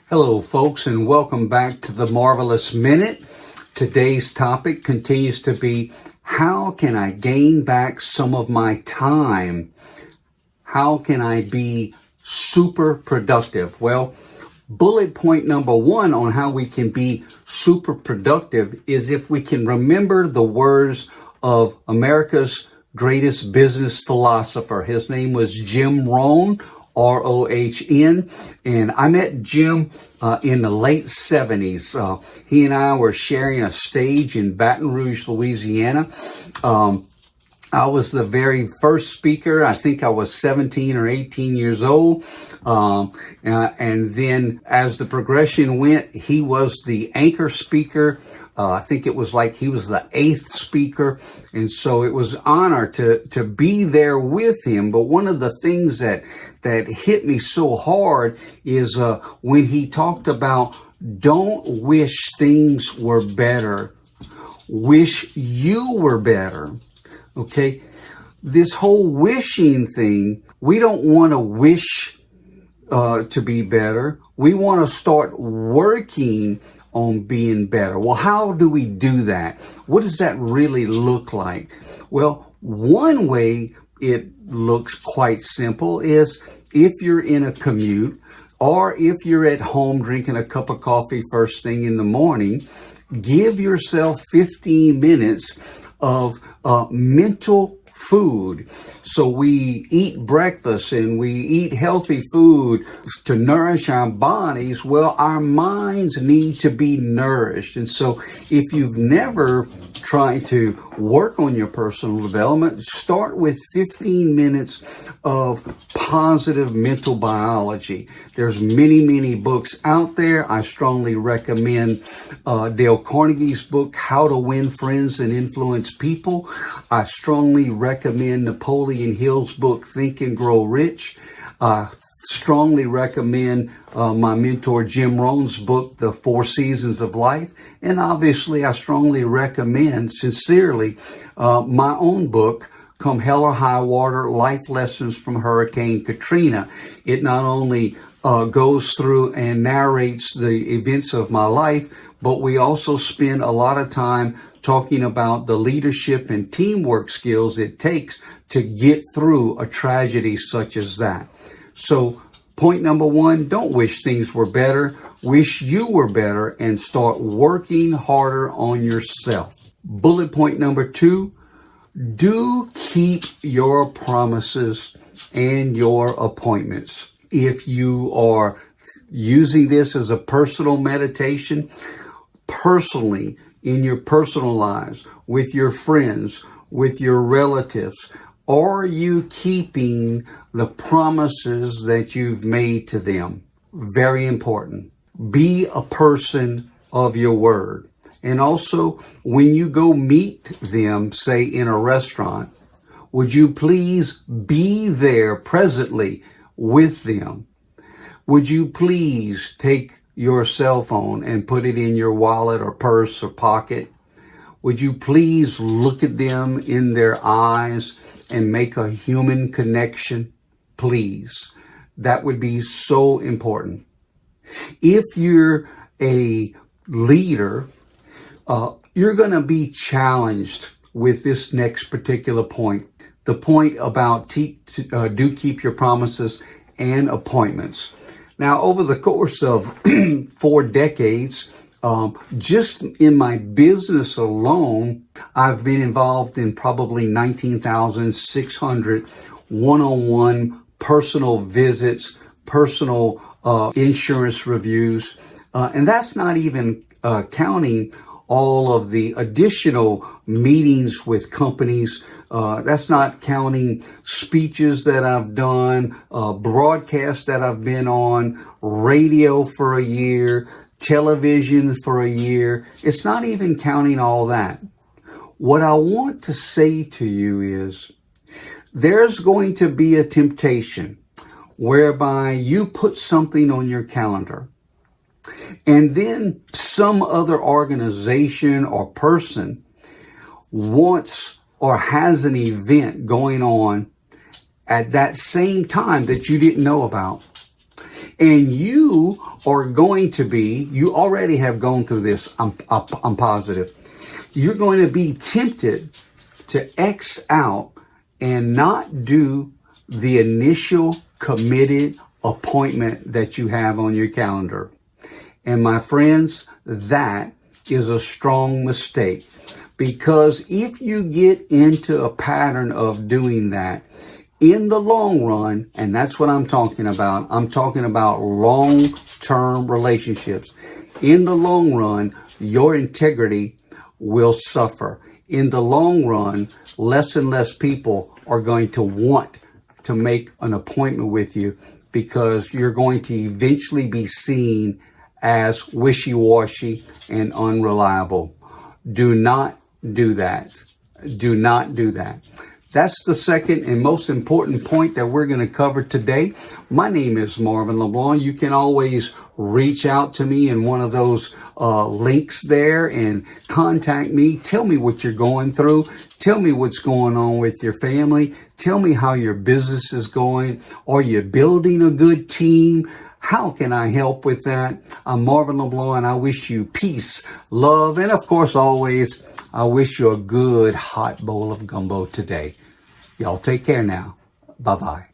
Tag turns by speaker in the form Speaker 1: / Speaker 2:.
Speaker 1: Hello, folks, and welcome back to the Marvelous Minute. Today's topic continues to be, how can I gain back some of my time? How can I be super productive? Well, bullet point number one on how we can be super productive is if we can remember the words of America's greatest business philosopher. His name was Jim Rohn. Rohn. And I met Jim in the late 70s. He and I were sharing a stage in Baton Rouge, Louisiana. I was the very first speaker. I think I was 17 or 18 years old. And then as the progression went, he was the anchor speaker. I think it was like he was the eighth speaker. And so it was an honor to be there with him. But one of the things that hit me so hard is when he talked about, don't wish things were better. Wish you were better. Okay? This whole wishing thing, we don't want to wish to be better. We want to start working on being better. Well, how do we do that? What does that really look like? Well, one way it looks quite simple is if you're in a commute or if you're at home drinking a cup of coffee first thing in the morning, give yourself 15 minutes of mental food. So we eat breakfast and we eat healthy food to nourish our bodies. Well, our minds need to be nourished. And so if you've never tried to work on your personal development, start with 15 minutes of positive mental biology. There's many books out there. I strongly recommend Dale Carnegie's book, How to Win Friends and Influence People. I strongly recommend Napoleon Hill's book, Think and Grow Rich. Strongly recommend my mentor Jim Rohn's book, The Four Seasons of Life. And obviously, I strongly recommend, sincerely, my own book, Come Hell or High Water, Life Lessons from Hurricane Katrina. It not only goes through and narrates the events of my life, but we also spend a lot of time talking about the leadership and teamwork skills it takes to get through a tragedy such as that. So point number one, don't wish things were better. Wish you were better and start working harder on yourself. Bullet point number two, do keep your promises and your appointments. If you are using this as a personal meditation, personally, in your personal lives, with your friends, with your relatives, are you keeping the promises that you've made to them? Very important. Be a person of your word. And also, when you go meet them, say in a restaurant, would you please be there presently with them? Would you please take your cell phone and put it in your wallet or purse or pocket? Would you please look at them in their eyes and make a human connection? Please. That would be so important. If you're a leader, you're going to be challenged with this next particular point. The point about do keep your promises and appointments. Now, over the course of 4 decades, just in my business alone, I've been involved in probably 19,600 one-on-one personal visits, personal insurance reviews. And that's not even counting all of the additional meetings with companies. That's not counting speeches that I've done, broadcasts that I've been on, radio for a year, television for a year. It's not even counting all that. What I want to say to you is there's going to be a temptation whereby you put something on your calendar and then some other organization or person wants or has an event going on at that same time that you didn't know about. And you are going to be, you already have gone through this, I'm positive. You're going to be tempted to X out and not do the initial committed appointment that you have on your calendar. And my friends, that is a strong mistake, because if you get into a pattern of doing that, in the long run, and that's what I'm talking about long-term relationships. In the long run, your integrity will suffer. In the long run, less and less people are going to want to make an appointment with you, because you're going to eventually be seen as wishy-washy and unreliable. Do not do that. Do not do that. That's the second and most important point that we're going to cover today. My name is Marvin LeBlanc. You can always reach out to me in one of those links there and contact me. Tell me what you're going through. Tell me what's going on with your family. Tell me how your business is going. Are you building a good team? How can I help with that? I'm Marvin LeBlanc, and I wish you peace, love, and of course, always, I wish you a good hot bowl of gumbo today. Y'all take care now. Bye-bye.